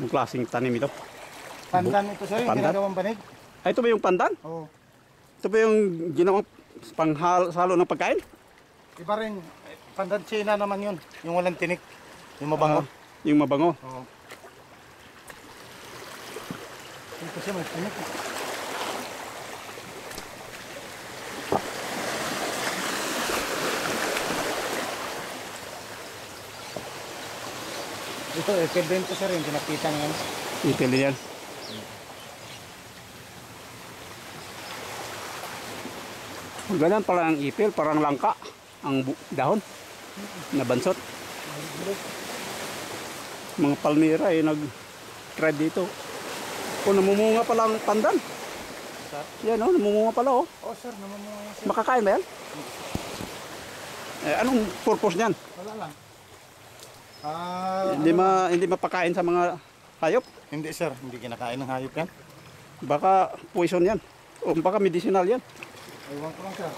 Yung klaseng tanim ito. Pandan ito sir, yung Pandan? ginagawang banig. Ay, ito ba yung pandan? Oo. Ito ba yung ginawang pangsalo ng pagkain? Iba rin, pandan China naman yun. Yung walang tinik. Yung mabango. Yung mabango. Oo. Ito kasi may tinik. Ito, ipil ko sir, yung pinakita ngayon. Ipil yan. Ganyan pala ang ipil, parang langka ang dahon na bansot. Mga palmira ay nag-thread dito. O, namumunga pala ang pandan. Sir? Yan o, namumunga pala o. Oh sir, naman mo sir. Makakain ba yan? Anong purpose niyan? Wala lang. Hindi mapakain sa mga hayop? Hindi sir, hindi kinakain ng hayop yan. Baka poison yan. O baka medicinal yan. Ewan ko lang sir.